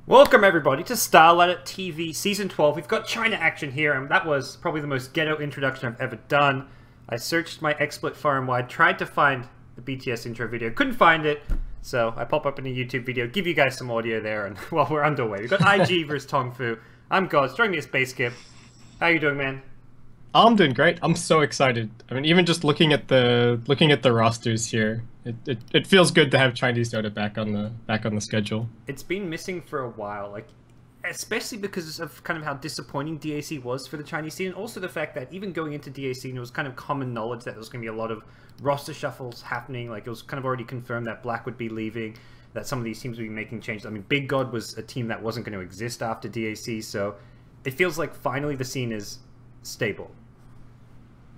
Welcome everybody to SLTV Season 12. We've got China action here, and that was probably the most ghetto introduction I've ever done. I searched my XSplit far and wide, tried to find the BTS intro video, couldn't find it, so I pop up in a YouTube video, give you guys some audio there, and well, we're underway. We've got IG versus Tongfu. I'm GoDz, joining me is Basskip. How you doing, man? I'm doing great. I'm so excited. I mean, even just looking at the rosters here, it feels good to have Chinese Dota back on the schedule. It's been missing for a while, like especially because of kind of how disappointing DAC was for the Chinese scene, and also the fact that even going into DAC, it was kind of common knowledge that there was going to be a lot of roster shuffles happening. Like it was kind of already confirmed that Black would be leaving, that some of these teams would be making changes. I mean, Big God was a team that wasn't going to exist after DAC, so it feels like finally the scene is stable.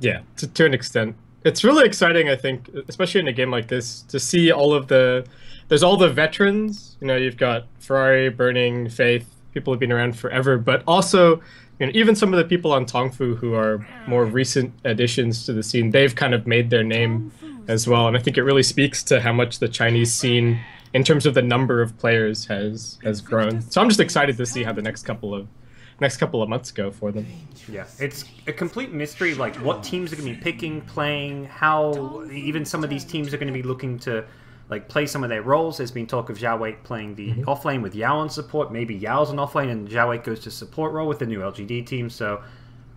Yeah, to an extent. It's really exciting, I think, especially in a game like this, to see all of there's all the veterans. You know, you've got Ferrari, Burning, Faith, people who've been around forever, but also, you know, even some of the people on Tongfu who are more recent additions to the scene, they've kind of made their name as well. And I think it really speaks to how much the Chinese scene, in terms of the number of players, has grown. So I'm just excited to see how the next couple of months go for them. Yeah, it's a complete mystery, like what teams are going to be picking, playing, how even some of these teams are going to be looking to like play some of their roles. There's been talk of Xiaowei playing the offlane with Yao on support. Maybe Yao's an offlane and Xiaowei goes to support role with the new LGD team. So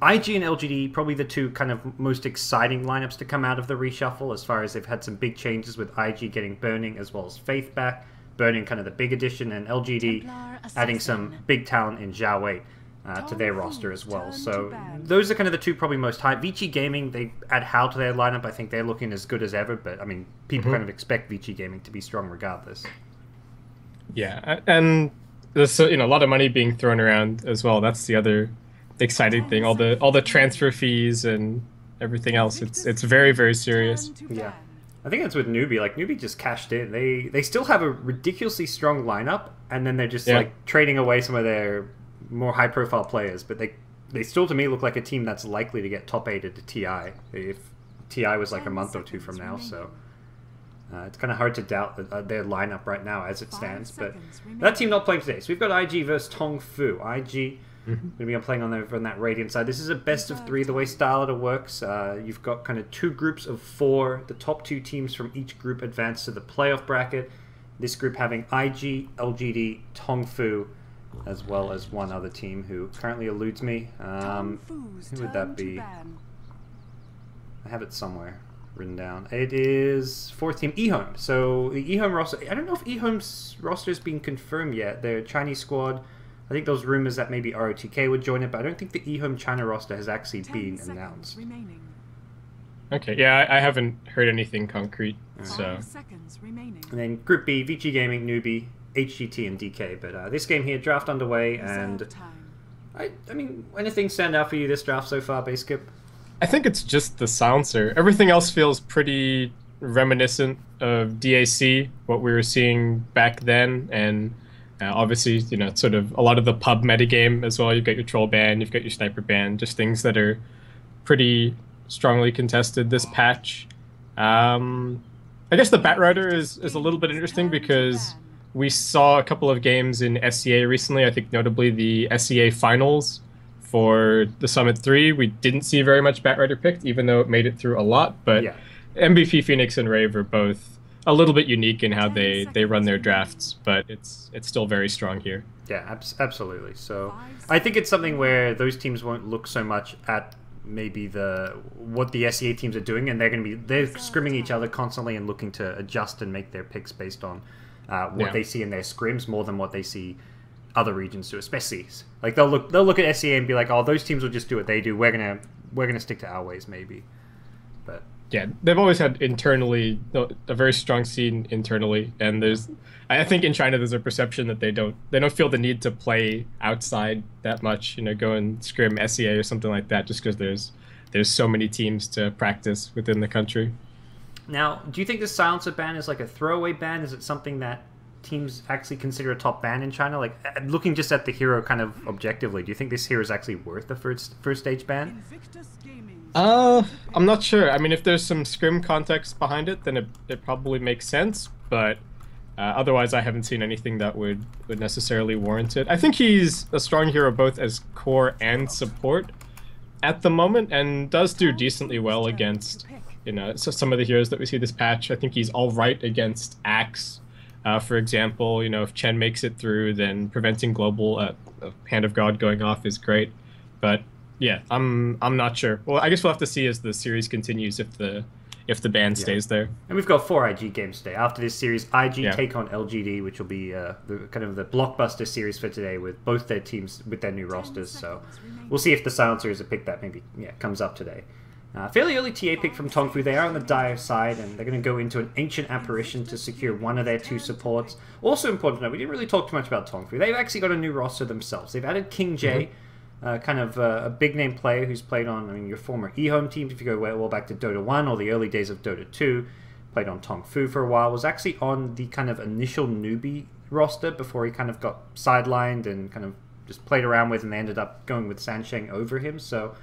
IG and LGD, probably the two kind of most exciting lineups to come out of the reshuffle, as far as they've had some big changes with IG getting Burning as well as Faith back. Burning kind of the big addition, and LGD adding some big talent in Xiaowei to their roster as well. So those are kind of the two probably most hype. Vici Gaming, they add How to their lineup. I think they're looking as good as ever, but I mean, people kind of expect Vici Gaming to be strong regardless. Yeah, and there's, you know, a lot of money being thrown around as well. That's the other exciting thing. All the transfer fees and everything else. It's very, very serious. Yeah. I think that's with Newbie. Like, Newbie just cashed in. They still have a ridiculously strong lineup, and then they're just like trading away some of their more high-profile players, but they still, to me, look like a team that's likely to get top 8 at the TI, if TI was like a month or two from now, so it's kind of hard to doubt their lineup right now as it stands, but that team not playing today. So we've got IG versus Tongfu. IG going to be playing on that Radiant side. This is a best of 3, the way StarLadder works. You've got kind of 2 groups of 4. The top 2 teams from each group advance to the playoff bracket. This group having IG, LGD, Tongfu, as well as one other team who currently eludes me. Who would that be? I have it somewhere written down. It is 4th team, eHome. So the eHome roster, I don't know if eHome's roster has been confirmed yet. Their Chinese squad, I think those rumors that maybe ROTK would join it, but I don't think the eHome China roster has actually been announced. Okay, yeah, I haven't heard anything concrete. So. And then Group B, Vici Gaming, Newbie, HGT and DK, but this game here, draft underway, and I mean, anything stand out for you this draft so far, Basskip? I think it's just the silencer. Everything else feels pretty reminiscent of DAC, what we were seeing back then, and obviously, you know, sort of a lot of the pub metagame as well. You've got your troll ban, you've got your sniper ban, just things that are pretty strongly contested this patch. I guess the Batrider is a little bit interesting because we saw a couple of games in SEA recently, I think notably the SEA finals for the Summit 3. We didn't see very much Batrider picked, even though it made it through a lot. But yeah. MVP Phoenix and Rave are both a little bit unique in how they run their drafts, but it's still very strong here. Yeah, absolutely. So I think it's something where those teams won't look so much at maybe what the SEA teams are doing, and they're scrimming each other constantly and looking to adjust and make their picks based on what they see in their scrims more than what they see other regions do, especially like they'll look at SEA and be like, oh, those teams will just do what they do. We're gonna stick to our ways maybe. But yeah, they've always had internally a very strong scene internally, and I think in China there's a perception that they don't feel the need to play outside that much. You know, go and scrim SEA or something like that, just because there's so many teams to practice within the country. Now, do you think this silencer ban is like a throwaway ban? Is it something that teams actually consider a top ban in China? Like, looking just at the hero kind of objectively, do you think this hero is actually worth the first stage ban? I'm not sure. I mean, if there's some scrim context behind it, then it probably makes sense. But Otherwise, I haven't seen anything that would necessarily warrant it. I think he's a strong hero both as core and support at the moment, and does do decently well against, so some of the heroes that we see this patch. I think he's all right against Axe, for example. If Chen makes it through, then preventing global Hand of God going off is great. But yeah, I'm not sure. Well, I guess we'll have to see as the series continues if the ban stays there. And we've got 4 IG games today. After this series, IG take on LGD, which will be the kind of the blockbuster series for today with both their teams with their new rosters. So we'll see if the Silencer is a pick that maybe comes up today. Fairly early TA pick from Tongfu. They are on the dire side, and they're going to go into an Ancient Apparition to secure one of their 2 supports. Also important to note, we didn't really talk too much about Tongfu. They've actually got a new roster themselves. They've added King J, kind of a big-name player who's played on your former eHome teams, if you go well back to Dota 1 or the early days of Dota 2. Played on Tongfu for a while. Was actually on the kind of initial newbie roster before he kind of got sidelined and kind of just played around with, and they ended up going with Sansheng over him. So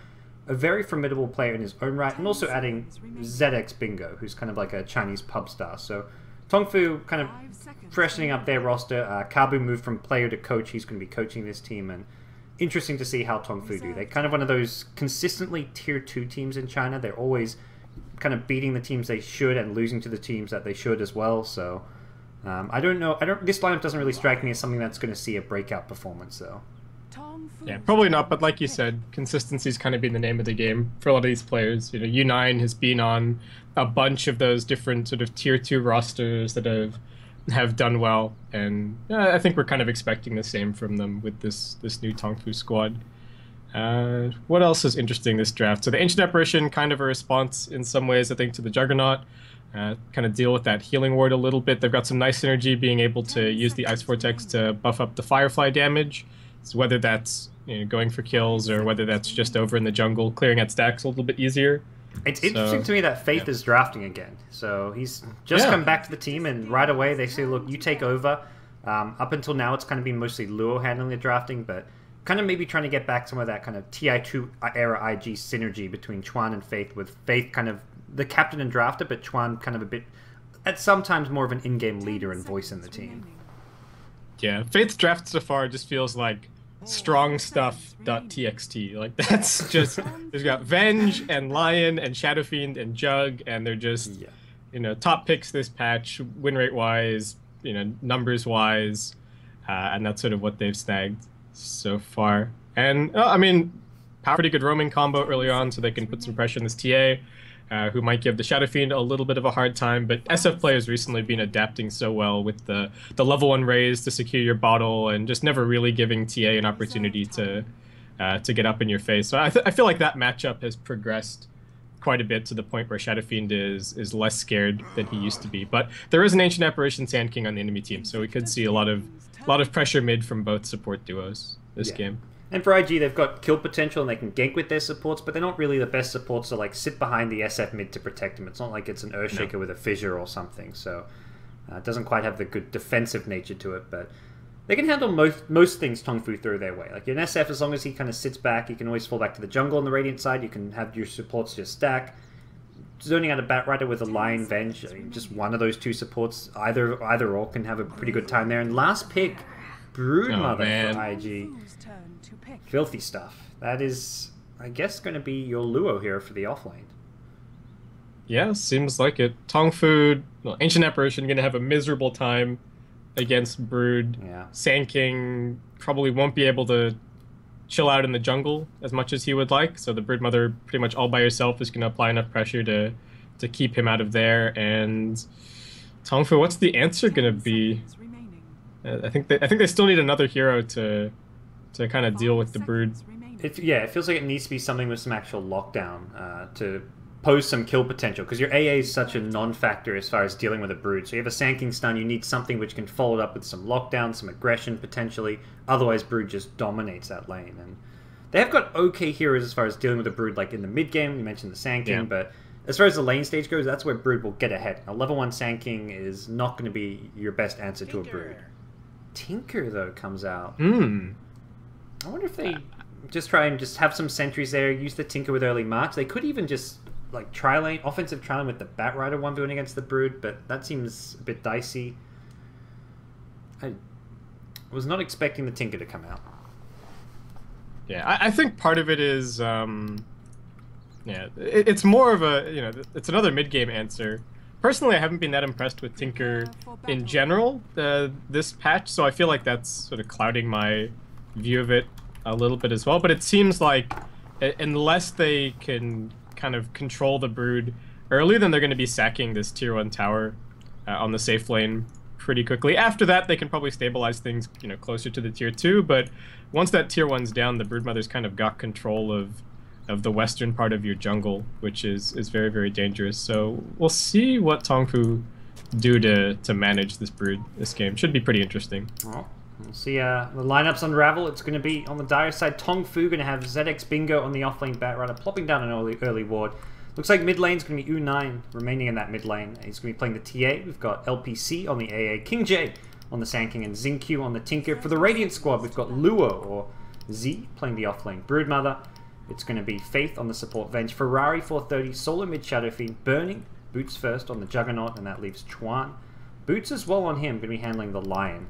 a very formidable player in his own right, and also adding ZX Bingo, who's kind of like a Chinese pub star. So Tongfu kind of freshening up their roster. Kabu moved from player to coach. He's going to be coaching this team, and interesting to see how Tongfu do. They're kind of one of those consistently tier 2 teams in China. They're always kind of beating the teams they should and losing to the teams that they should as well. So I don't know. This lineup doesn't really strike me as something that's going to see a breakout performance, though. Yeah, probably not, but like you said, consistency's kind of been the name of the game for a lot of these players. U9 has been on a bunch of those different sort of tier 2 rosters that have done well, and I think we're kind of expecting the same from them with this new Tongfu squad. What else is interesting this draft? So the Ancient Apparition, kind of a response in some ways, I think, to the Juggernaut. Kind of deal with that healing ward a little bit. They've got some nice synergy, being able to use the Ice Vortex to buff up the Firefly damage. So whether that's going for kills or whether that's just over in the jungle, clearing at stacks a little bit easier. It's interesting to me that Faith is drafting again. So he's just come back to the team, and right away they say, look, you take over. Up until now, it's kind of been mostly Luo handling the drafting, but kind of maybe trying to get back some of that kind of TI2 era IG synergy between Chuan and Faith, with Faith kind of the captain and drafter, but Chuan kind of a bit, at sometimes more of an in-game leader and voice in the team. Yeah, Faith's draft so far just feels like strongstuff.txt. Like, that's just, there's got Venge and Lion and Shadow Fiend and Jug, and they're just, top picks this patch, win rate wise, numbers wise, and that's sort of what they've snagged so far. And I mean, pretty good roaming combo early on, so they can put some pressure on this TA, who might give the Shadow Fiend a little bit of a hard time. But SF players recently been adapting so well with the level 1 raise to secure your bottle, and just never really giving TA an opportunity to get up in your face. So I feel like that matchup has progressed quite a bit to the point where Shadow Fiend is less scared than he used to be. But there is an Ancient Apparition Sand King on the enemy team, so we could see a lot of pressure mid from both support duos this game. And for IG, they've got kill potential and they can gank with their supports, but they're not really the best supports to like sit behind the SF mid to protect him. It's not like it's an Earthshaker with a fissure or something, so it doesn't quite have the good defensive nature to it, but they can handle most things Tongfu throw their way. Like in SF, as long as he kind of sits back, he can always fall back to the jungle on the Radiant side. You can have your supports just stack. Zoning out a Batrider with a Lion Venge, I mean, just one of those 2 supports, either or can have a pretty good time there. And last pick, Broodmother for IG. Filthy stuff. That is, I guess, going to be your Luo here for the offlane. Yeah, seems like it. Tongfu, Ancient Apparition, going to have a miserable time against Brood. Yeah. Sand King probably won't be able to chill out in the jungle as much as he would like, so the Broodmother pretty much all by herself is going to apply enough pressure to keep him out of there. And Tongfu, what's the answer going to be? I think they still need another hero to kind of deal with the Brood. It feels like it needs to be something with some actual lockdown to pose some kill potential, because your AA is such a non-factor as far as dealing with a Brood. So you have a Sand King stun, you need something which can follow it up with some lockdown, some aggression potentially. Otherwise, Brood just dominates that lane. And they have got okay heroes as far as dealing with a Brood, like in the mid game. You mentioned the Sand King, but as far as the lane stage goes, that's where Brood will get ahead. A level 1 Sand King is not going to be your best answer to a Brood. Tinker, though, comes out. I wonder if they just try and just have some sentries there, use the Tinker with early march. They could even just like offensive tri-lane with the Batrider 1v1 against the Brood, but that seems a bit dicey. I was not expecting the Tinker to come out. Yeah, I think part of it is, it's more of a, it's another mid-game answer. Personally, I haven't been that impressed with Tinker in general this patch, so I feel like that's sort of clouding my view of it a little bit as well. But it seems like unless they can kind of control the Brood early, then they're going to be sacking this tier 1 tower on the safe lane pretty quickly. After that, they can probably stabilize things, closer to the tier 2, but once that tier 1's down, the Broodmother's kind of got control of the western part of your jungle, which is very, very dangerous. So we'll see what Tongfu do to manage this Brood this game. Should be pretty interesting. Well, we'll see the lineups unravel. It's going to be on the dire side. Tongfu going to have ZX Bingo on the offlane Batrider, plopping down an early ward. Looks like mid lane's going to be U9 remaining in that mid lane. He's going to be playing the TA. We've got LPC on the AA, King J on the Sand King, and Xingqiu on the Tinker. For the Radiant squad, we've got Luo or Z playing the offlane Broodmother. It's going to be Faith on the support Venge, Ferrari 430, Solo mid Shadow Fiend, Burning, Boots first on the Juggernaut, and that leaves Chuan. Boots as well on him, going to be handling the Lion.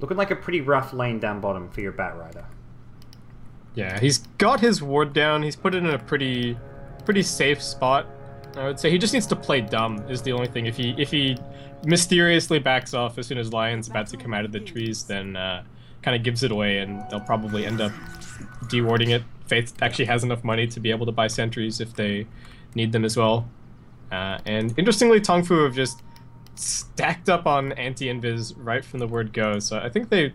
Looking like a pretty rough lane down bottom for your Batrider. Yeah, he's got his ward down. He's put it in a pretty safe spot. I would say he just needs to play dumb is the only thing. If he mysteriously backs off as soon as Lion's about to come out of the trees, then kind of gives it away, and they'll probably end up dewarding it. Faith actually has enough money to be able to buy sentries if they need them as well. And interestingly, Tongfu have just stacked up on anti-invis right from the word go. So I think they've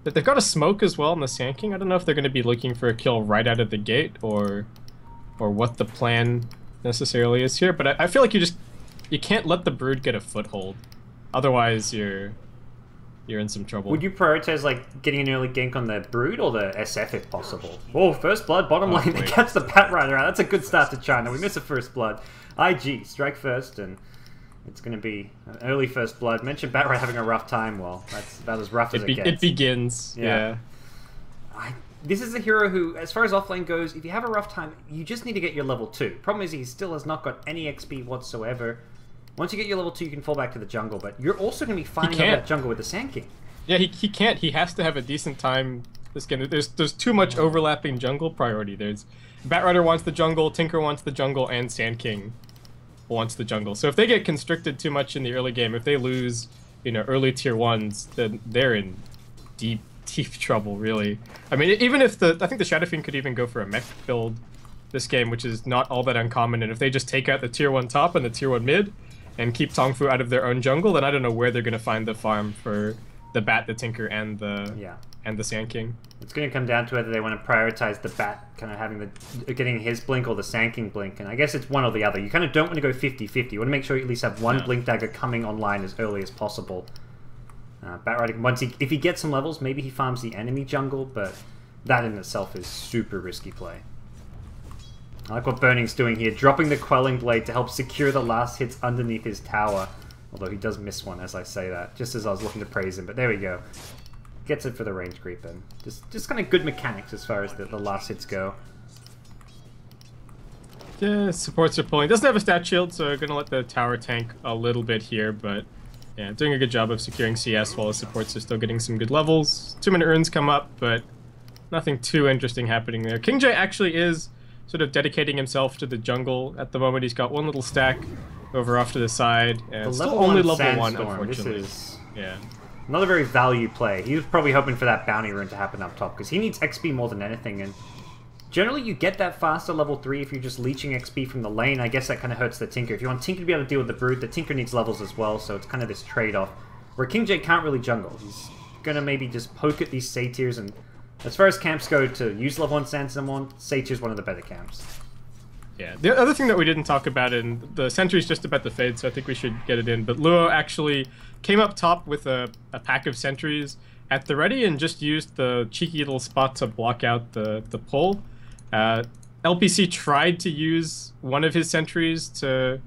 got a smoke as well in the Sand King. I don't know if they're going to be looking for a kill right out of the gate or what the plan necessarily is here. But I feel like you can't let the Brood get a foothold. Otherwise, you're in some trouble. Would you prioritize like getting an early gank on the Brood or the SF if possible? Oh, first blood, bottom lane, they catch the Batrider out. That's a good start to China. We miss a first blood. IG, strike first, and it's going to be an early first blood. Mentioned Batrider having a rough time. Well, that's about as rough as it gets. It begins, yeah. This is a hero who, as far as offlane goes, if you have a rough time, you just need to get your level 2. Problem is he still has not got any XP whatsoever. Once you get your level 2, you can fall back to the jungle, but you're also going to be fighting over that jungle with the Sand King. Yeah, he can't. He has to have a decent time this game. There's too much overlapping jungle priority. There's Batrider wants the jungle, Tinker wants the jungle, and Sand King wants the jungle. So if they get constricted too much in the early game, if they lose, early tier 1s, then they're in deep trouble, really. I mean, even if I think the Shadow Fiend could even go for a mech build this game, which is not all that uncommon, and if they just take out the tier 1 top and the tier 1 mid and keep Tongfu out of their own jungle, then I don't know where they're going to find the farm for the Bat, the Tinker, and the Sand King. It's going to come down to whether they want to prioritize the Bat kind of having getting his blink or the Sand King blink, and I guess it's one or the other. You kind of don't want to go 50-50. You want to make sure you at least have one blink dagger coming online as early as possible. Batrider, if he gets some levels, maybe he farms the enemy jungle, but that in itself is super risky play. I like what Burning's doing here, dropping the Quelling Blade to help secure the last hits underneath his tower. Although he does miss one as I say that, just as I was looking to praise him, but there we go. Gets it for the range creep, and just kind of good mechanics as far as the last hits go. Yeah, supports are pulling. Doesn't have a stat shield, so going to let the tower tank a little bit here, but yeah, doing a good job of securing CS while the supports are still getting some good levels. 2-minute runes come up, but nothing too interesting happening there. King J actually is sort of dedicating himself to the jungle at the moment. He's got one little stack over off to the side, and still only level 1, unfortunately. This is yeah. Another very value play. He was probably hoping for that bounty rune to happen up top, because he needs XP more than anything, and generally you get that faster level 3 if you're just leeching XP from the lane. I guess that kind of hurts the Tinker. If you want Tinker to be able to deal with the Brood, the Tinker needs levels as well, so it's kind of this trade-off, where King J can't really jungle. He's going to maybe just poke at these Satyrs, and as far as camps go, to use level 1 Sansamon, Satyr's one of the better camps. Yeah, the other thing that we didn't talk about, and the sentry's just about to fade, so I think we should get it in, but Luo actually came up top with a pack of sentries at the ready and just used the cheeky little spot to block out the pull. LPC tried to use one of his sentries to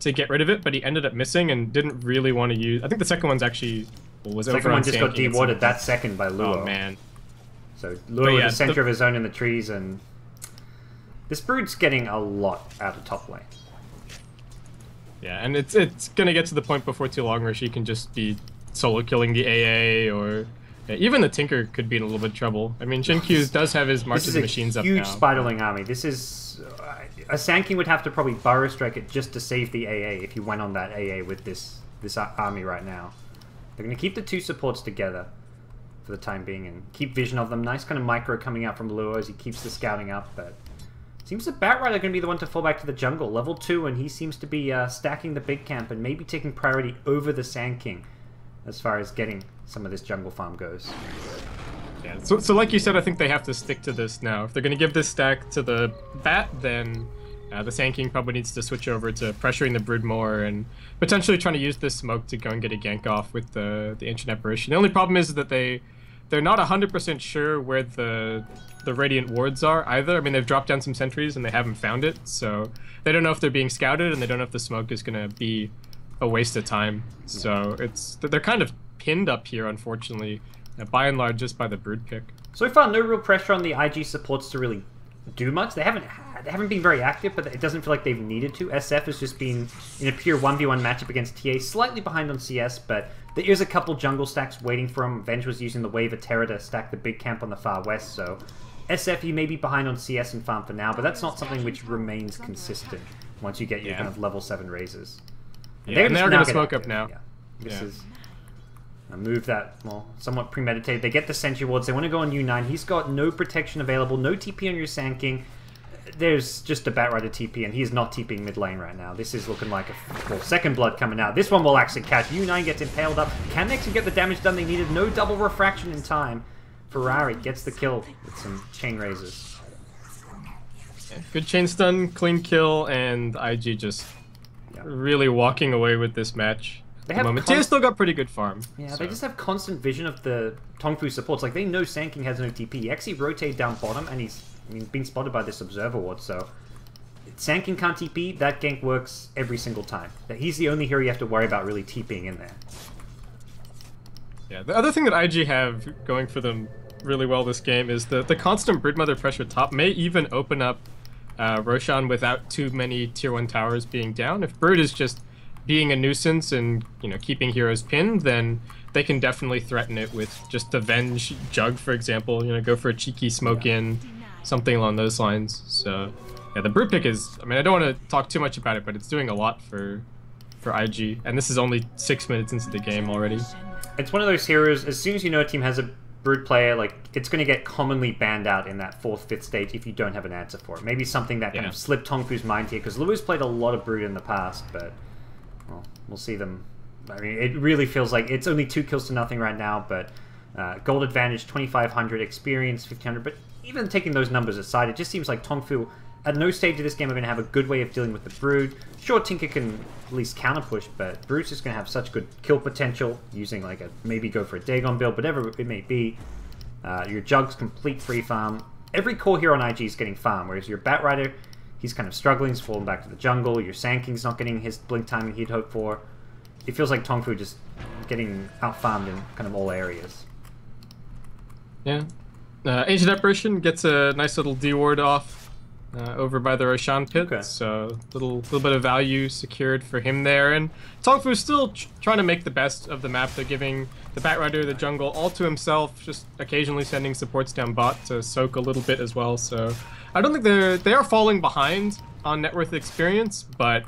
get rid of it, but he ended up missing and didn't really want to use... I think the second one's actually... was the second one just got dewarded that second by Luo. Oh, man. So Luo with a sentry of his own in the trees, and this Brood's getting a lot out of top lane. Yeah, and it's going to get to the point before too long where she can just be solo killing the AA, or even the Tinker could be in a little bit of trouble. I mean, Shinkyu's does have his March of the Machines up now. This is a huge Spiderling army. This is... a Sand King would have to probably burrow strike it just to save the AA if you went on that AA with this army right now. They're going to keep the two supports together for the time being and keep vision of them. Nice kind of micro coming out from Luo as he keeps the scouting up, but seems the Bat Rider going to be the one to fall back to the jungle. Level 2, and he seems to be stacking the big camp and maybe taking priority over the Sand King as far as getting some of this jungle farm goes. Yeah, so like you said, I think they have to stick to this now. If they're going to give this stack to the Bat, then the Sand King probably needs to switch over to pressuring the Brood more and potentially trying to use this smoke to go and get a gank off with the Ancient Apparition. The only problem is that they're not 100% sure where the Radiant Wards are either. I mean, they've dropped down some sentries and they haven't found it, so they don't know if they're being scouted and they don't know if the smoke is going to be a waste of time. So they're kind of pinned up here, unfortunately, by and large just by the Brood pick. So far, no real pressure on the IG supports to really do much. They haven't been very active, but it doesn't feel like they've needed to. SF has just been in a pure 1v1 matchup against TA, slightly behind on CS, but there is a couple jungle stacks waiting for him. Venge was using the Wave of Terror to stack the big camp on the far west, so SF, you may be behind on CS and farm for now, but that's not something which remains consistent once you get your kind of level 7 raises. Yeah, and they're going to smoke up now. Yeah. This is a move that, well, somewhat premeditated. They get the Sentry Wards. They want to go on U9. He's got no protection available, no TP on your Sand King. There's just a Bat Rider TP, and he's not TPing mid lane right now. This is looking like a second blood coming out. This one will actually catch. U9 gets impaled up. Can they actually get the damage done they needed? No double refraction in time. Ferrari gets the kill with some chain raises. Yeah, good chain stun, clean kill, and IG just really walking away with this match. They have Tia still got pretty good farm. Yeah, so they just have constant vision of the Tongfu supports. Like, they know Sand King has no TP. He actually rotated down bottom, and he's being spotted by this Observer Ward, so Sand King can't TP. That gank works every single time. He's the only hero you have to worry about really TPing in there. Yeah, the other thing that IG have going for them really well this game is the constant Broodmother pressure top may even open up Roshan without too many tier 1 towers being down. If Brood is just being a nuisance and keeping heroes pinned, then they can definitely threaten it with just the Venge Jug, for example. Go for a cheeky smoke in, something along those lines. So yeah, the Brood pick is, I mean, I don't want to talk too much about it, but it's doing a lot for IG, and this is only 6 minutes into the game already. It's one of those heroes, as soon as you know a team has a Brood player, like, it's going to get commonly banned out in that 4th, 5th stage if you don't have an answer for it. Maybe something that kind of slipped Tongfu's mind here, because Luo's played a lot of Brood in the past, but well, we'll see them. I mean, it really feels like it's only 2 kills to nothing right now, but gold advantage 2,500, experience 1,500, but even taking those numbers aside, it just seems like Tongfu at no stage of this game are going to have a good way of dealing with the Brood. Sure, Tinker can at least counter push, but Brood's just going to have such good kill potential using like maybe go for a Dagon build, whatever it may be. Your Jug's complete free farm. Every core hero on IG is getting farm, whereas your Bat Rider, he's kind of struggling, he's falling back to the jungle. Your Sand King's not getting his blink timing he'd hoped for. It feels like Tongfu just getting out-farmed in kind of all areas. Yeah. Ancient Apparition gets a nice little D-ward off over by the Roshan pit, so little bit of value secured for him there. And Tongfu's still trying to make the best of the map. They're giving the Bat Rider the jungle all to himself, just occasionally sending supports down bot to soak a little bit as well. So I don't think they are falling behind on net worth experience, but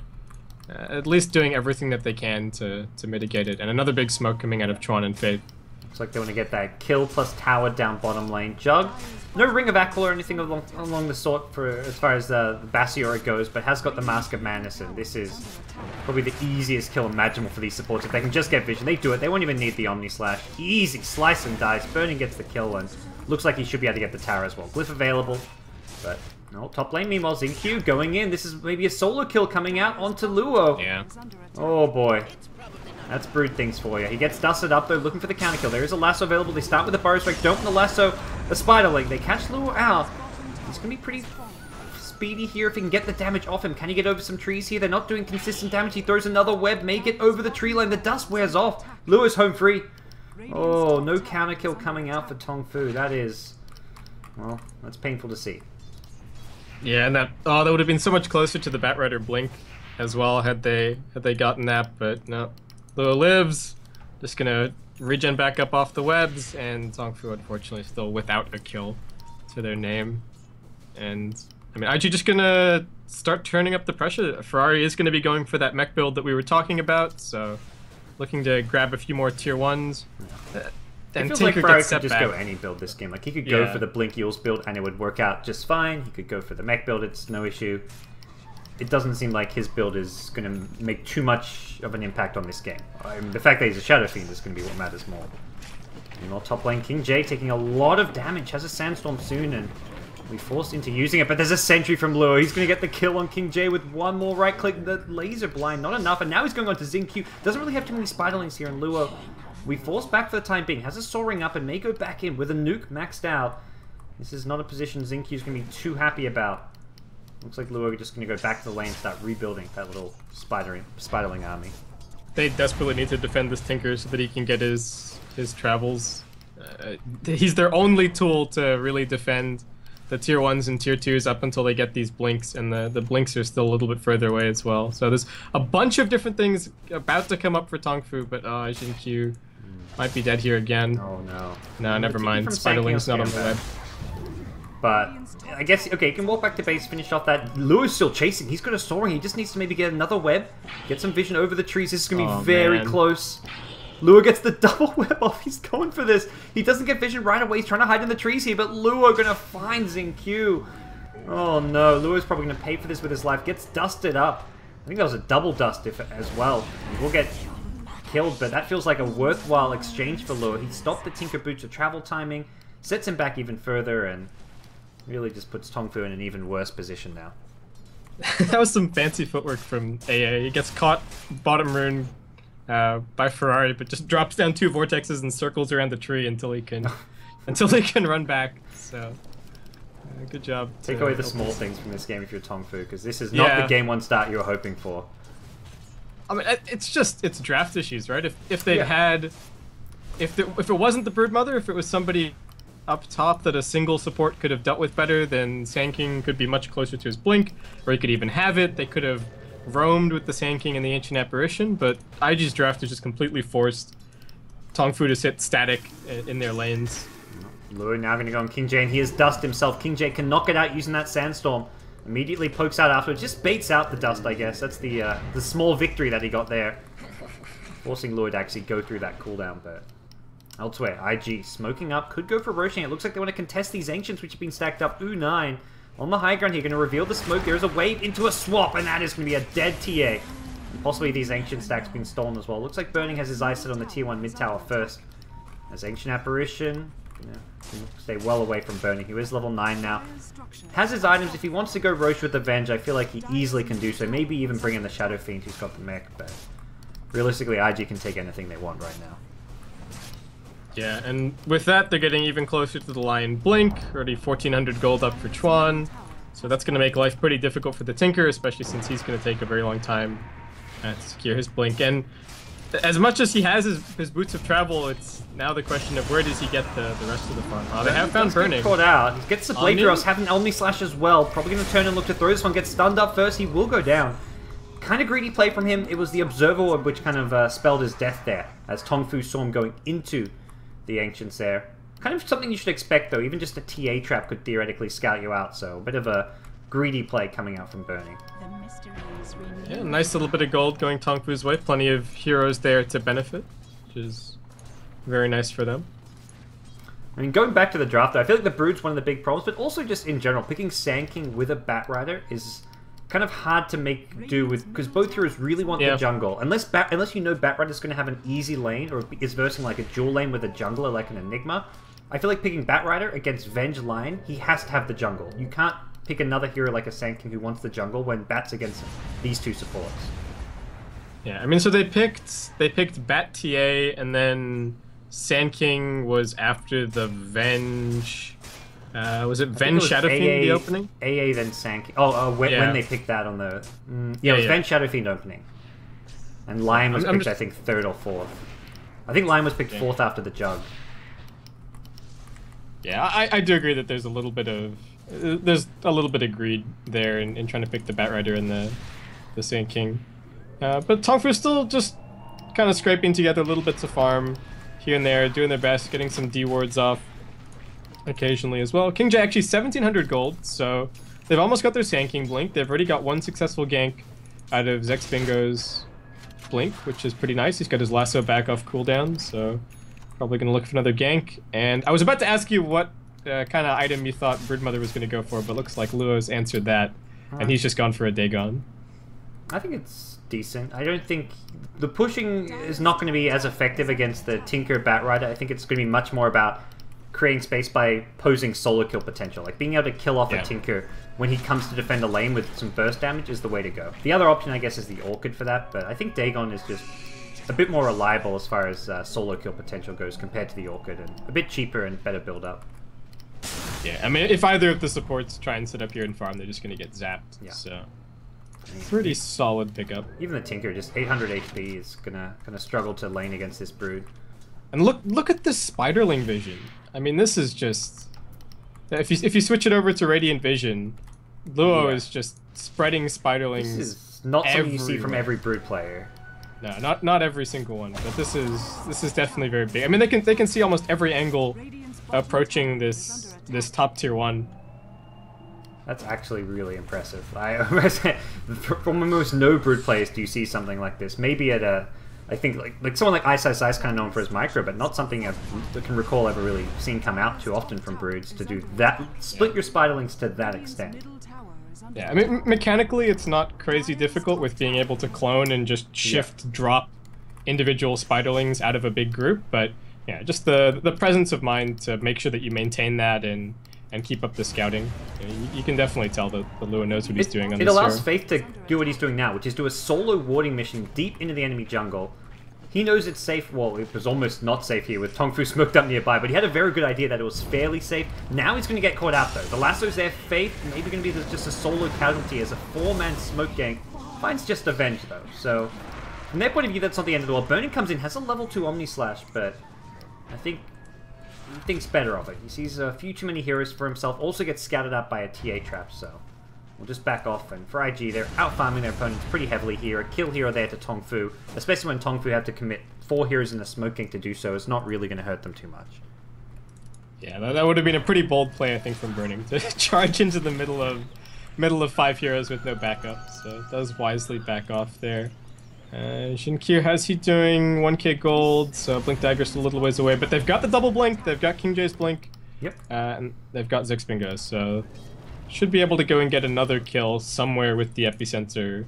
at least doing everything that they can to mitigate it. And another big smoke coming out of Chuan and Faith. Looks like they want to get that kill plus tower down bottom lane. Jug, no Ring of Akal or anything along the sort for as far as the Bassiora goes, but has got the Mask of Madness, and this is probably the easiest kill imaginable for these supports. If they can just get vision, they do it. They won't even need the Omni Slash. Easy, slice and dice. Burning gets the kill, and looks like he should be able to get the tower as well. Glyph available, but no, top lane meanwhile, Xingqiu going in. This is maybe a solo kill coming out onto Luo. Yeah. Oh boy. That's Brood things for you. He gets dusted up though, looking for the counter kill. There is a lasso available. They start with the burrow strike. Don't want the lasso. The spider leg. They catch Luo out. He's going to be pretty speedy here if he can get the damage off him. Can he get over some trees here? They're not doing consistent damage. He throws another web. May get over the tree line. The dust wears off. Luo's home free. Oh, no counter kill coming out for Tongfu. That is, well, that's painful to see. Yeah, and that would have been so much closer to the Bat Rider blink as well had they gotten that, but no. Luo lives, Just gonna regen back up off the webs, and Tongfu unfortunately still without a kill to their name. And I mean, IG just gonna start turning up the pressure. Ferrari is gonna be going for that mech build that we were talking about, so looking to grab a few more tier 1s. It feels like Ferrari could just go any build this game. Like, he could go for the Blink Eels build and it would work out just fine. He could go for the mech build, it's no issue. It doesn't seem like his build is going to make too much of an impact on this game. I mean, the fact that he's a Shadow Fiend is going to be what matters more. Meanwhile, top lane, King J taking a lot of damage, has a Sandstorm soon, and we forced into using it, but there's a Sentry from Lure. He's going to get the kill on King J with one more right click. The Laser Blind, not enough, and now he's going on to Xingqiu. Doesn't really have too many Spiderlings here, and Lure, we forced back for the time being, has a Soaring up and may go back in with a nuke maxed out. This is not a position Xingqiu's going to be too happy about. Looks like Lure just going to go back to the lane and start rebuilding that little Spiderling army. They desperately need to defend this Tinker so that he can get his travels. He's their only tool to really defend the tier 1s and tier 2s up until they get these blinks, and the blinks are still a little bit further away as well. So there's a bunch of different things about to come up for Tongfu, but Xingqiu might be dead here again. Oh no. No, never mind. Spiderling's not on the web. But I guess, okay, he can walk back to base, finish off that. Lure's still chasing. He's got a Soaring. He just needs to maybe get another web, get some vision over the trees. This is going to be very close. Lure gets the double web off. He's going for this. He doesn't get vision right away. He's trying to hide in the trees here, but Lure going to find Xingqiu. Oh no, Lure's probably going to pay for this with his life. Gets dusted up. I think that was a double dust as well. He will get killed, but that feels like a worthwhile exchange for Lure. He stopped the Tinker Boots of travel timing, sets him back even further, and really just puts Tongfu in an even worse position now. That was some fancy footwork from AA. He gets caught bottom rune by Ferrari, but just drops down 2 vortexes and circles around the tree until he can run back. So good job. Take away the small things from this game if you're Tongfu, because this is not the game 1 start you were hoping for. I mean, it's draft issues, right? If they had, if it wasn't the Broodmother, if it was somebody up top that a single support could have dealt with better, then Sand King could be much closer to his blink, or he could even have it. They could have roamed with the Sand King and the Ancient Apparition, but IG's draft is just completely forced Tongfu to sit static in their lanes. Lure now going to go on King J, and he has dust himself. King J can knock it out using that Sandstorm. Immediately pokes out afterwards, just baits out the dust, I guess. That's the small victory that he got there. Forcing Lure to actually go through that cooldown, but elsewhere, IG smoking up, could go for Roshan. It looks like they want to contest these Ancients, which have been stacked up. Ooh, 9. On the high ground here, going to reveal the smoke. There is a wave into a swap, and that is going to be a dead TA. Possibly these Ancient stacks being stolen as well. Looks like Burning has his eyes set on the tier 1 mid tower first. As Ancient Apparition, stay well away from Burning. He is level 9 now. Has his items. If he wants to go Roche with Avenge, I feel like he easily can do so. Maybe even bring in the Shadow Fiend who's got the mech, but realistically, IG can take anything they want right now. Yeah, and with that, they're getting even closer to the Lion Blink. Already 1,400 gold up for Chuan. So that's going to make life pretty difficult for the Tinker, especially since he's going to take a very long time to secure his Blink. And as much as he has his Boots of Travel, it's now the question of where does he get the rest of the farm. They have found Burning. Caught out. He gets the Blade Throws, have an Omni Slash as well. Probably going to turn and look to throw this one. Gets stunned up first. He will go down. Kind of greedy play from him. It was the Observer Orb which kind of spelled his death there, as Tongfu saw him going into the Ancients there. Kind of something you should expect, though. Even just a TA trap could theoretically scout you out, so a bit of a greedy play coming out from Burning. Yeah, nice little bit of gold going Tongfu's way. Plenty of heroes there to benefit, which is very nice for them. I mean, going back to the draft, though, I feel like the Brood's one of the big problems, but also just in general, picking Sand King with a Bat Rider is kind of hard to make do with, because both heroes really want the jungle. Unless you know Bat Rider's going to have an easy lane, or is versing like a dual lane with a jungler like an Enigma, I feel like picking Bat Rider against Venge Lion, he has to have the jungle. You can't pick another hero like a Sand King who wants the jungle when Bat's against these two supports. Yeah, I mean, so they picked Bat TA, and then Sand King was after the Venge. Was it Venge Shadow Fiend the opening? AA then Sand King. When they picked that on the it was Venge Shadow Fiend opening, and Lion was picked I think 3rd or 4th. I think Lion was picked 4th after the Jug. Yeah, I do agree that there's a little bit of greed there in trying to pick the Bat Rider and the Sand King, but Tongfu still just kind of scraping together little bits of farm here and there, doing their best, getting some D wards off occasionally as well. King J actually 1700 gold, so they've almost got their Sand King blink. They've already got one successful gank out of Zex Bingo's blink, which is pretty nice. He's got his lasso back off cooldown, so probably going to look for another gank. And I was about to ask you what kind of item you thought Broodmother was going to go for, but looks like Luo's answered that, and he's just gone for a Dagon. I think it's decent. I don't think the pushing is not going to be as effective against the Tinker Batrider. I think it's going to be much more about creating space by posing solo kill potential. Like being able to kill off a Tinker when he comes to defend a lane with some burst damage is the way to go. The other option, I guess, is the Orchid for that, but I think Dagon is just a bit more reliable as far as solo kill potential goes compared to the Orchid, and a bit cheaper and better build up. Yeah, I mean, if either of the supports try and sit up here and farm, they're just going to get zapped. Yeah. So pretty solid pickup. Even the Tinker, just 800 HP, is gonna struggle to lane against this Brood. And look at this Spiderling vision. I mean, this is just... If you switch it over to Radiant Vision, Luo is just spreading Spiderlings. This is not something you see from every Brood player. No, not every single one, but this is definitely very big. I mean, they can see almost every angle approaching this top tier 1. That's actually really impressive. From almost no Brood players do you see something like this. Maybe at a, I think like someone like Ice is kind of known for his micro, but not something I can recall ever really seen come out too often from Broods to do that. Split your Spiderlings to that extent. Yeah, I mean, mechanically it's not crazy difficult with being able to clone and just drop individual Spiderlings out of a big group, but yeah, just the presence of mind to make sure that you maintain that and keep up the scouting. You can definitely tell that the Luo knows what he's doing on this. It allows Faith to do what he's doing now, which is do a solo warding mission deep into the enemy jungle. He knows it's safe. Well, it was almost not safe here with Tongfu smoked up nearby, but he had a very good idea that it was fairly safe. Now he's going to get caught out, though. The lasso's there. Faith maybe going to be just a solo casualty as a 4-man smoke gank. Finds just Avenge, though. So, from their point of view, that's not the end of the world. Burning comes in, has a level 2 Omni Slash, but I think he thinks better of it. He sees a few too many heroes for himself. Also gets scouted out by a TA trap, so we'll just back off. And for IG, they're out-farming their opponents pretty heavily here. A kill here or there to Tongfu, especially when Tongfu have to commit 4 heroes in a smoking to do so. It's not really going to hurt them too much. Yeah, that would have been a pretty bold play, I think, from Burning to charge into the middle of 5 heroes with no backup. So it does wisely back off there. Shinkir, how's he doing? 1k gold, so Blink Dagger's still a little ways away, but they've got the double blink, they've got King J's blink, and they've got Zex Bingo, so should be able to go and get another kill somewhere with the Epicenter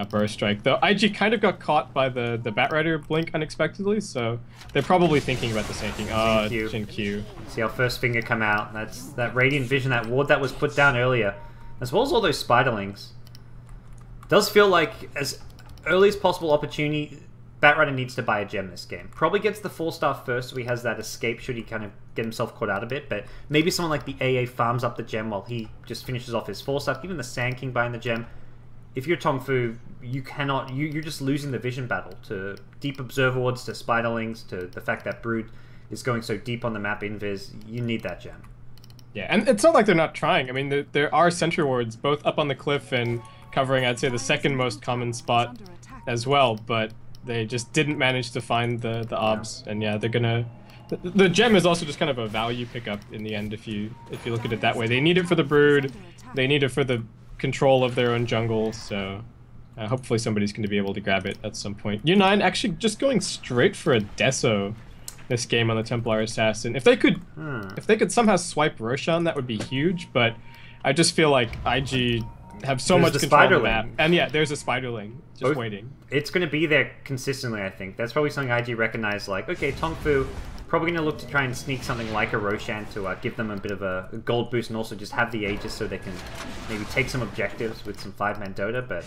burst strike. Though IG kind of got caught by the Batrider blink unexpectedly, so they're probably thinking about the same thing. Oh, Shinkir. See our first finger come out. That's that Radiant Vision, that ward that was put down earlier, as well as all those Spiderlings. Does feel like as earliest possible opportunity, Batrider needs to buy a gem this game. Probably gets the 4-star first, so he has that escape should he kind of get himself caught out a bit, but maybe someone like the AA farms up the gem while he just finishes off his 4-star. Even the Sand King buying the gem. If you're Tongfu, you cannot, you're just losing the vision battle to deep observer wards, to Spiderlings, to the fact that Brood is going so deep on the map invis. You need that gem. Yeah, and it's not like they're not trying. I mean, there are sentry wards both up on the cliff and covering, I'd say, the second most common spot as well, but they just didn't manage to find the obs, and yeah, they're gonna... The gem is also just kind of a value pickup in the end if you look at it that way. They need it for the Brood, they need it for the control of their own jungle, so hopefully somebody's going to be able to grab it at some point. U9 actually just going straight for a Deso this game on the Templar Assassin. If they could somehow swipe Roshan, that would be huge, but I just feel like IG have so much control of the map. And yeah, there's a Spiderling just waiting. It's going to be there consistently, I think. That's probably something IG recognized, like, okay, Tongfu probably going to look to try and sneak something like a Roshan to give them a bit of a gold boost and also just have the Aegis so they can maybe take some objectives with some 5-man Dota, but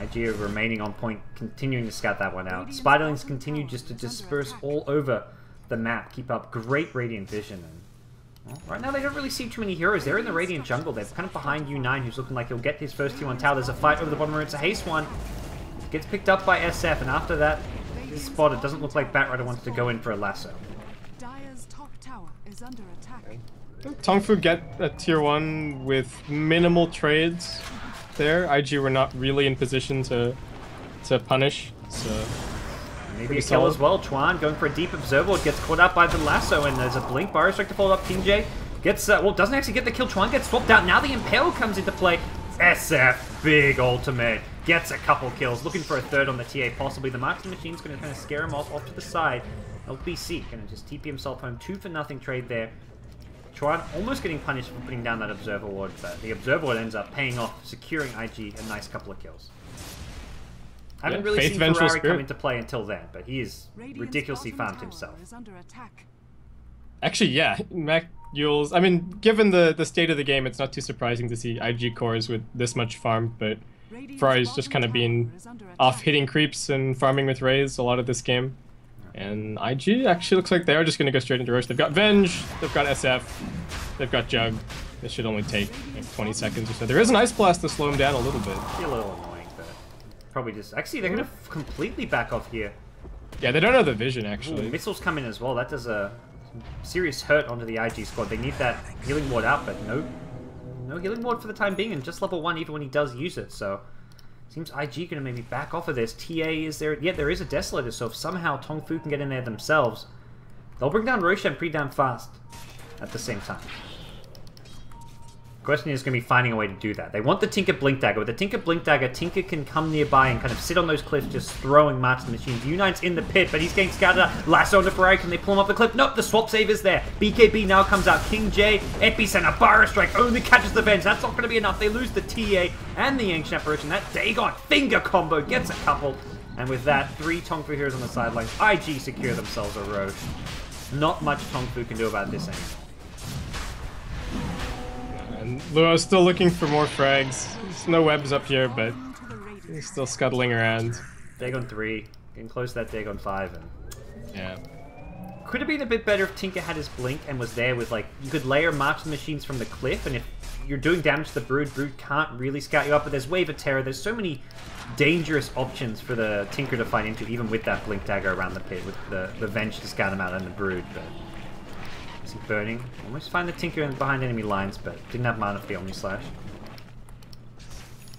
IG are remaining on point, continuing to scout that one out. Spiderlings continue just to disperse all over the map, keep up great Radiant Vision, and well, right now they don't really see too many heroes. They're in the Radiant jungle. They're kind of behind U9, who's looking like he'll get his first T1 tower. There's a fight over the bottom row. It's a haste one. Gets picked up by SF, and after that is spotted. Doesn't look like Batrider wants to go in for a lasso. Dire's top tower is under attack. Tongfu get a tier 1 with minimal trades there. IG were not really in position to punish, so... Maybe a kill as well. Chuan going for a deep observer, gets caught out by the lasso, and there's a blink. Barrow Strike to follow up. King J gets, well, doesn't actually get the kill. Chuan gets swapped out. Now the Impale comes into play. SF, big ultimate. Gets a couple kills. Looking for a third on the TA, possibly. The Marksman Machine's going to kind of scare him off to the side. LBC going to just TP himself home. 2-for-0 trade there. Chuan almost getting punished for putting down that Observer Ward, but the Observer Ward ends up paying off, securing IG a nice couple of kills. I haven't really seen Ferrari come into play until then, but he is ridiculously farmed himself. Actually, yeah, Mac Yules. I mean, given the state of the game, it's not too surprising to see IG cores with this much farm, but Ferrari's just kind of been off hitting creeps and farming with Rays a lot of this game. And IG actually looks like they are just going to go straight into Roche. They've got Venge, they've got SF, they've got Jug. This should only take like 20 seconds or so. There is an Ice Blast to slow him down a little bit. A little annoying, but probably just... Actually, they're going to completely back off here. Yeah, they don't have the vision, actually. Ooh, missiles come in as well. That does a serious hurt onto the IG squad. They need that healing ward out, but no healing ward for the time being, and just level 1 even when he does use it, so... Seems IG going to maybe back off of this. TA is there. Yeah, there is a Desolator, so if somehow Tongfu can get in there themselves, they'll bring down Roshan pretty damn fast at the same time. Question is going to be finding a way to do that. They want the Tinker Blink Dagger. With the Tinker Blink Dagger, Tinker can come nearby and kind of sit on those cliffs just throwing Marksman Machines. U9's in the pit, but he's getting scattered out. Lasso into Ferrari. Can they pull him up the cliff? Nope, the swap save is there. BKB now comes out. King J, Epicenter, Barra Strike only catches the Venge. That's not going to be enough. They lose the TA and the Ancient Apparition. That Dagon finger combo gets a couple. And with that, 3 Tongfu heroes on the sidelines. IG secure themselves a Roche. Not much Tongfu can do about this anymore. And Luo's still looking for more frags. There's no webs up here, but he's still scuttling around. Dagon 3, getting close to that Dagon 5. And yeah. Could have been a bit better if Tinker had his blink and was there with, like, you could layer Marksman Machines from the cliff, and if you're doing damage to the Brood, Brood can't really scout you up, but there's Wave of Terror. There's so many dangerous options for the Tinker to fight into, even with that blink dagger around the pit, with the Venge to scout him out and the Brood, but... Burning. Almost find the Tinker behind enemy lines, but didn't have mana for the Omni Slash.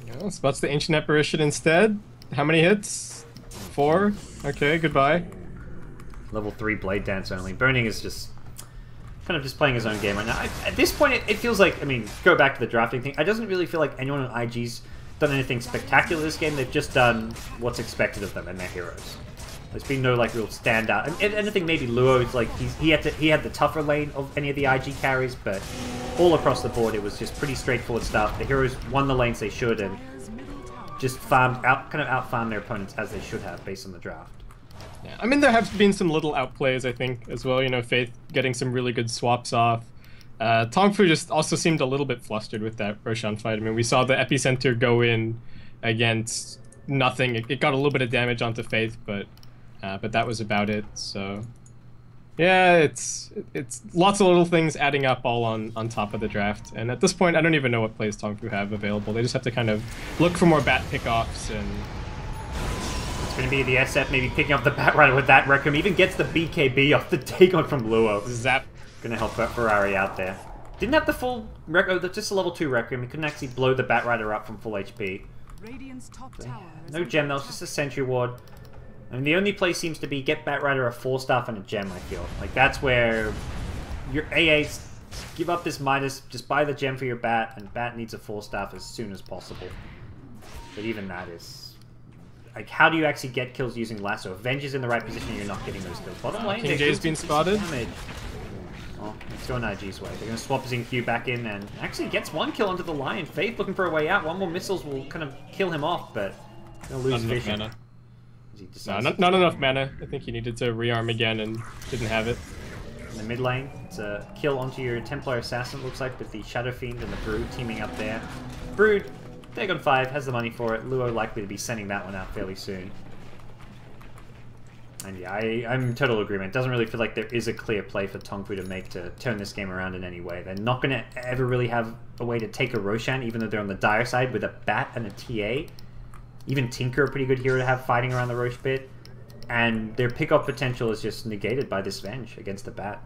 Yeah, spots the Ancient Apparition instead. How many hits? 4? Okay, goodbye. Level 3 Blade Dance only. Burning is just kind of just playing his own game right now. At this point, it feels like, I mean, go back to the drafting thing, it doesn't really feel like anyone on IG's done anything spectacular this game. They've just done what's expected of them and their heroes. There's been no like real standout. And anything maybe Luo's like he had the tougher lane of any of the IG carries, but all across the board it was just pretty straightforward stuff. The heroes won the lanes they should and just kind of out-farmed their opponents as they should have based on the draft. Yeah, I mean there have been some little outplays I think as well. You know, Faith getting some really good swaps off. Tongfu just also seemed a little bit flustered with that Roshan fight. I mean, we saw the Epicenter go in against nothing. It got a little bit of damage onto Faith, but that was about it. So yeah, it's lots of little things adding up all on top of the draft. And at this point, I don't even know what plays Tongfu have available. They just have to kind of look for more bat pickoffs. And it's going to be the SF maybe picking up the Bat Rider with that Requiem. Even gets the BKB off the Dagon from Luo. Zap. Going to help Ferrari out there. Didn't have the full just a level 2 Requiem. He couldn't actually blow the Bat Rider up from full HP. No gem, that was just a Sentry Ward. I mean, the only play seems to be get Bat Rider a 4-staff and a gem, I feel. Like, that's where your AAs give up this Midas, just buy the gem for your Bat, and Bat needs a 4-staff as soon as possible. But even that is... Like, how do you actually get kills using Lasso? If Venge is in the right position, you're not getting those kills. Bottom lane, King J's been spotted. Oh, it's going IG's way. They're going to swap Xingqiu back in and actually gets 1 kill onto the Lion. Faith looking for a way out. 1 more missiles will kind of kill him off, but he'll lose vision. Mana. No, not enough mana. I think he needed to rearm again and didn't have it. In the mid lane, it's a kill onto your Templar Assassin, it looks like, with the Shadow Fiend and the Brood teaming up there. Brood, Dagon 5, has the money for it. Luo likely to be sending that one out fairly soon. And yeah, I'm in total agreement. It doesn't really feel like there is a clear play for Tongfu to make to turn this game around in any way. They're not going to ever really have a way to take a Roshan, even though they're on the dire side with a Bat and a TA. Even Tinker, a pretty good hero to have fighting around the Roche pit. And their pick-off potential is just negated by this Venge against the Bat.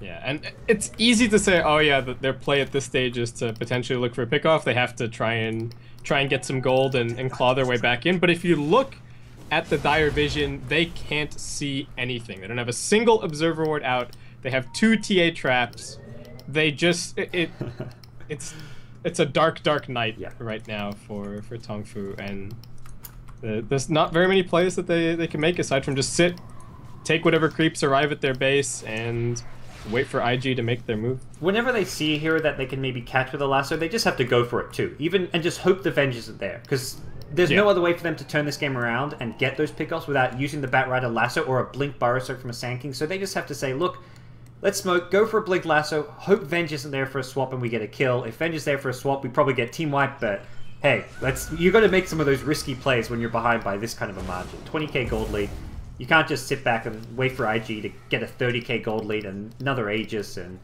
Yeah, and it's easy to say, oh yeah, their play at this stage is to potentially look for a pick-off. They have to try and get some gold and claw their way back in. But if you look at the Dire Vision, they can't see anything. They don't have a single observer ward out. They have 2 TA traps. They just it's a dark night right now for Tongfu, and there's not very many plays that they can make aside from just sit, take whatever creeps arrive at their base, and wait for IG to make their move. Whenever they see a hero that they can maybe catch with a lasso, they just have to go for it too. And just hope the Venge isn't there, because there's no other way for them to turn this game around and get those pickoffs without using the Batrider lasso or a Blink Burrow Soak from a Sand King. So they just have to say, look, let's smoke, go for a Blink Lasso, hope Venge isn't there for a swap and we get a kill. If Venge is there for a swap, we probably get team wipe, but hey, you got to make some of those risky plays when you're behind by this kind of a margin. 20k gold lead. You can't just sit back and wait for IG to get a 30k gold lead and another Aegis and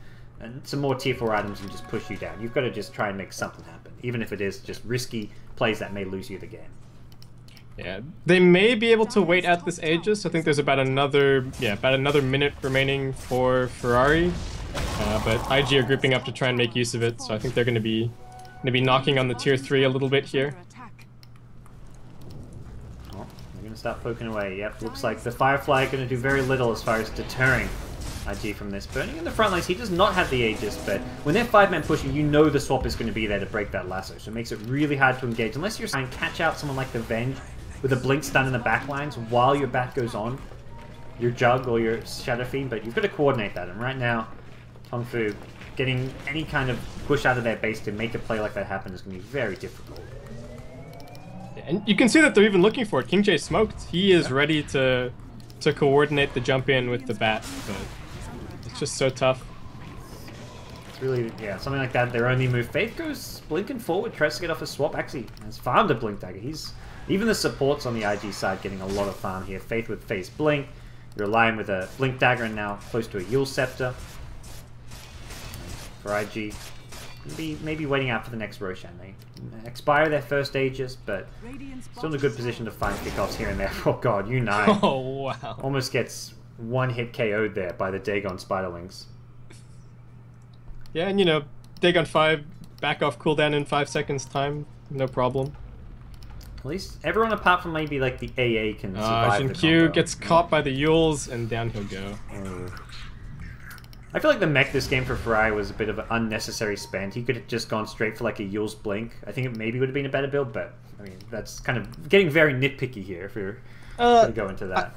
some more tier 4 items and just push you down. You've got to just try and make something happen, even if it is just risky plays that may lose you the game. Yeah, they may be able to wait out this Aegis. I think there's about another minute remaining for Ferrari, but IG are grouping up to try and make use of it. So I think they're going to be knocking on the tier 3 a little bit here. Oh, they're going to start poking away. Yep, looks like the Firefly are going to do very little as far as deterring IG from this. Burning in the front lines, he does not have the Aegis, but when they're 5-man pushing, you know the swap is going to be there to break that lasso. So it makes it really hard to engage unless you're trying to catch out someone like the Venge with a Blink stun in the back lines while your bat goes on, your Jug or your Shadow Fiend, but you've got to coordinate that. And right now, Tongfu getting any kind of push out of their base to make a play like that happen is going to be very difficult. And you can see that they're even looking for it. King J smoked. He is ready to coordinate the jump in with the bat, but it's just so tough. It's really, yeah, something like that. Their only move. Faith goes blinking forward, tries to get off a swap. Actually, has farmed a Blink Dagger. Even the supports on the IG side getting a lot of farm here. Faith with Phase Blink. You're relying with a Blink Dagger and now close to a Yule Scepter. For IG, maybe waiting out for the next Roshan. They expire their first Aegis, but still in a good position to find kickoffs here and there. Oh god, Unite. Oh wow. Almost gets one hit KO'd there by the Dagon Spiderlings. Yeah, and you know, Dagon 5, back off cooldown in 5 seconds time, no problem. At least everyone apart from maybe like the AA can survive Jin the Q combo. gets caught by the Yules and down he'll go. I feel like the mech this game for Ferrari was a bit of an unnecessary spend. He could have just gone straight for like a Yule's Blink. I think it maybe would have been a better build, but I mean that's kind of getting very nitpicky here if you're going to go into that.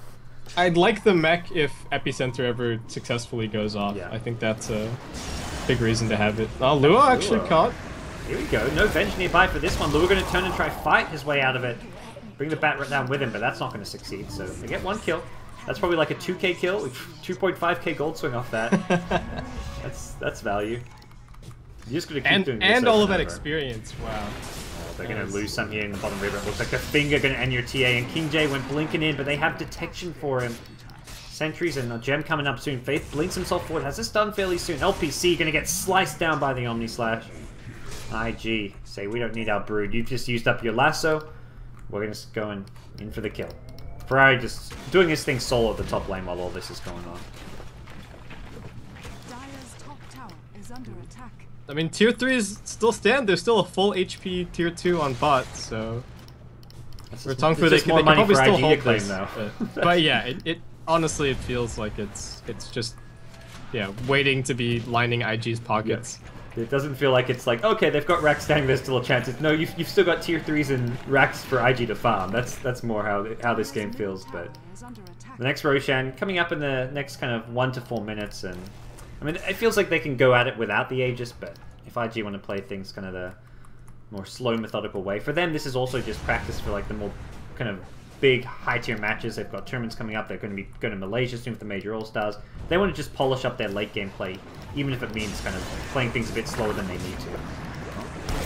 I'd like the mech if Epicenter ever successfully goes off. Yeah. I think that's a big reason to have it. Oh, Lua actually caught. Here we go. No Venge nearby for this one. Lua going to turn and try fight his way out of it. Bring the bat right down with him, but that's not going to succeed. So they get 1 kill. That's probably like a 2k kill with 2.5k gold swing off that. that's value. You're just going to keep doing this. And all of that experience. Wow. Oh, they're going to lose some here in the bottom river. It looks like the finger going to end your TA, and King J went blinking in, but they have detection for him. Sentries and a gem coming up soon. Faith blinks himself forward. Has this done fairly soon. LPC going to get sliced down by the Omni Slash. IG say we don't need our brood. You've just used up your lasso. We're going to go in for the kill. Ferrari just doing his thing solo at the top lane while all this is going on. Dire's top tower is under attack. I mean, tier 3s still stand. There's still a full HP tier 2 on bot, so for Tongfu they can probably still hold this. But yeah, it honestly it feels like it's just waiting to be lining IG's pockets. Yep. It doesn't feel like it's like, okay, they've got Rax standing, there's still a chance. No, you've still got tier 3s and Rax for IG to farm. That's more how this game feels. But the next Roshan coming up in the next kind of 1 to 4 minutes, and I mean it feels like they can go at it without the Aegis, but if IG want to play things kind of the more slow, methodical way, for them this is also just practice for like the more kind of big high tier matches. They've got tournaments coming up. They're going to be going to Malaysia soon with the major all stars. They want to just polish up their late game play, even if it means kind of playing things a bit slower than they need to.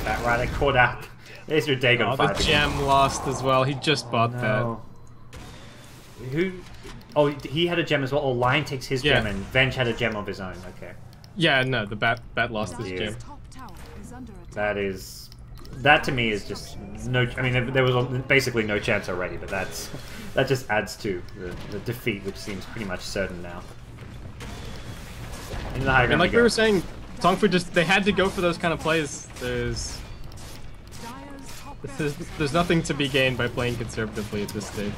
That right, I caught out. There's your Dagon 5. The gem lost as well. He just bought that. Who? Oh, he had a gem as well. Oh, Lion takes his gem, and Venge had a gem of his own. Okay. Yeah, no, the bat lost his gem. That to me is just no. I mean, there was basically no chance already, but that just adds to the defeat, which seems pretty much certain now. In the high ground, and like we were saying, Tongfu they had to go for those kind of plays. There's There's nothing to be gained by playing conservatively at this stage.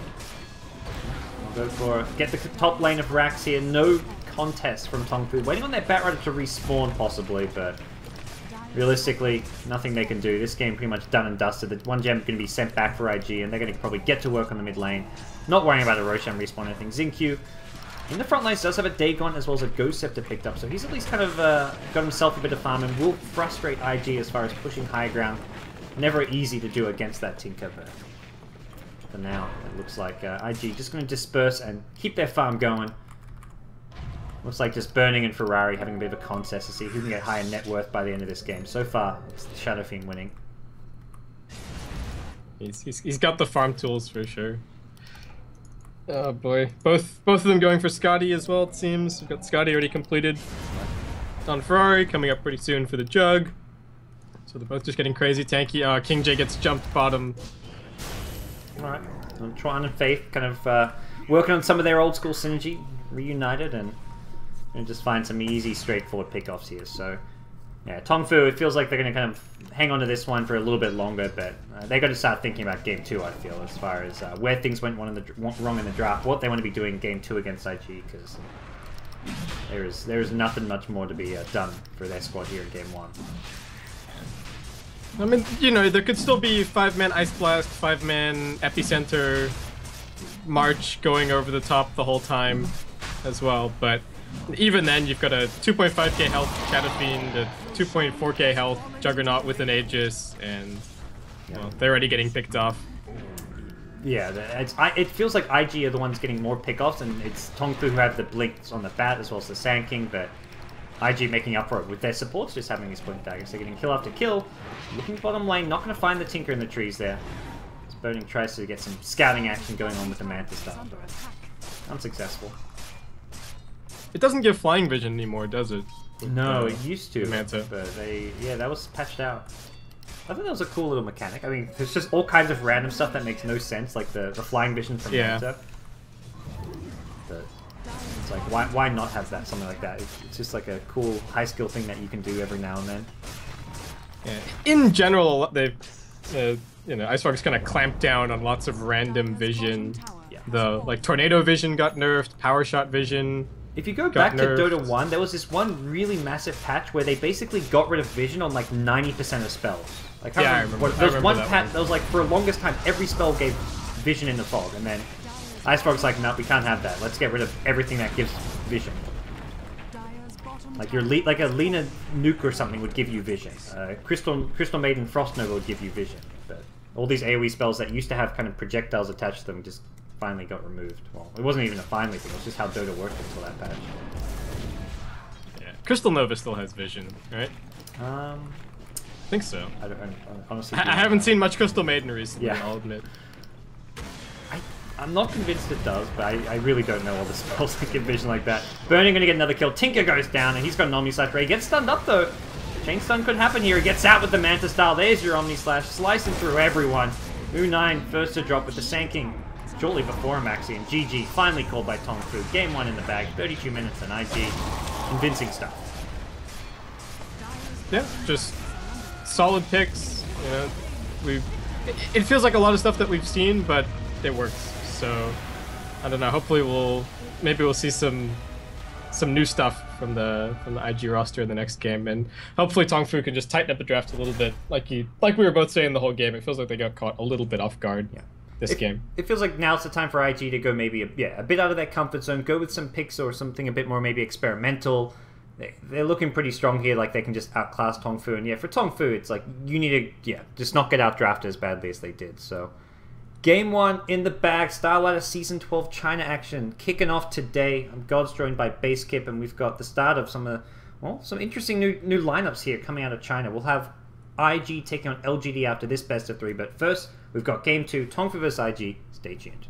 Go for get the top lane of Rax here. No contest from Tongfu. Waiting on their Batrider to respawn possibly, but realistically, nothing they can do. This game pretty much done and dusted. The one gem going to be sent back for IG, and they're going to probably get to work on the mid lane. Not worrying about a Roshan respawn or anything. Xingqiu in the front lines does have a Dagon as well as a Ghost Scepter picked up, so he's at least kind of got himself a bit of farm and will frustrate IG as far as pushing high ground. Never easy to do against that Tinker, but for now, it looks like IG just going to disperse and keep their farm going. Looks like just Burning and Ferrari having a bit of a contest to see who can get higher net worth by the end of this game. So far, it's the Shadow Fiend winning. He's got the farm tools for sure. Oh boy, both of them going for Scotty as well. It seems we've got Scotty already completed. On Ferrari coming up pretty soon for the Jug. So they're both just getting crazy tanky. King J gets jumped bottom. All right, Tron and Faith kind of working on some of their old school synergy, reunited, and just find some easy, straightforward pickoffs here. So, yeah, Tongfu, it feels like they're going to kind of hang on to this one for a little bit longer, but they got to start thinking about Game 2, I feel, as far as where things went wrong in the draft, what they want to be doing in Game 2 against IG, because there is nothing much more to be done for their squad here in Game 1. I mean, you know, there could still be 5-man Ice Blast, 5-man Epicenter, March going over the top the whole time as well, but even then, you've got a 2.5k health Shadow Fiend, a 2.4k health Juggernaut with an Aegis, and well, they're already getting picked off. Yeah, it feels like IG are the ones getting more pickoffs, and it's Tongfu who have the blinks on the bat as well as the Sand King, but IG making up for it with their supports just having these point daggers. They're getting kill after kill. Looking bottom lane, not going to find the Tinker in the trees there. As Burning tries to get some scouting action going on with the Manta Star, but unsuccessful. It doesn't give flying vision anymore, does it? No, it used to, Manta. but that was patched out. I think that was a cool little mechanic. I mean, there's just all kinds of random stuff that makes no sense, like the flying vision from Manta. But it's like, why not have that, something like that? It's just like a cool high skill thing that you can do every now and then. Yeah. In general, they've, you know, Icefog's kind of clamped down on lots of random vision. Yeah. The like Tornado Vision got nerfed, Power Shot Vision. If you go back to Dota 1, there was this one really massive patch where they basically got rid of vision on like 90% of spells. Like, I remember. There was one patch that was like, for the longest time, every spell gave vision in the fog, and then Icefog's like, no, we can't have that. Let's get rid of everything that gives vision. Like like a Lina Nuke or something would give you vision. Crystal Maiden Frost Nova would give you vision. But all these AoE spells that used to have kind of projectiles attached to them just finally got removed. Well, it wasn't even a finally thing, it was just how Dota worked until that patch. Yeah. Crystal Nova still has vision, right? I think so. I honestly I haven't seen much Crystal Maiden recently, yeah. I'll admit. I'm not convinced it does, but I really don't know all the spells that give vision like that. Burning gonna get another kill. Tinker goes down, and he's got an Omni Slash. He gets stunned up though. Chain stun could happen here. He gets out with the Manta Style. There's your Omni Slash, slicing through everyone. U9 first to drop with the Sand King shortly before Maxi, and GG finally called by Tongfu. Game 1 in the bag, 32 minutes, and IG convincing stuff. Yeah, just solid picks. You know, it feels like a lot of stuff that we've seen, but it works. So I don't know. Hopefully we'll see some new stuff from the IG roster in the next game, and hopefully Tongfu can just tighten up the draft a little bit, like we were both saying the whole game. It feels like they got caught a little bit off guard this game. It feels like now's the time for IG to go maybe a bit out of their comfort zone, go with some picks or something a bit more maybe experimental. They're looking pretty strong here, like they can just outclass Tongfu, and for Tongfu it's like you need to just not get outdrafted as badly as they did. So Game 1 in the bag, Starlighter Season 12 China action kicking off today. I'm GoDz joined by Basskip, and we've got the start of some interesting new lineups here coming out of China. We'll have IG taking on LGD after this best of 3, but first we've got Game 2, Tongfu vs IG. Stay tuned.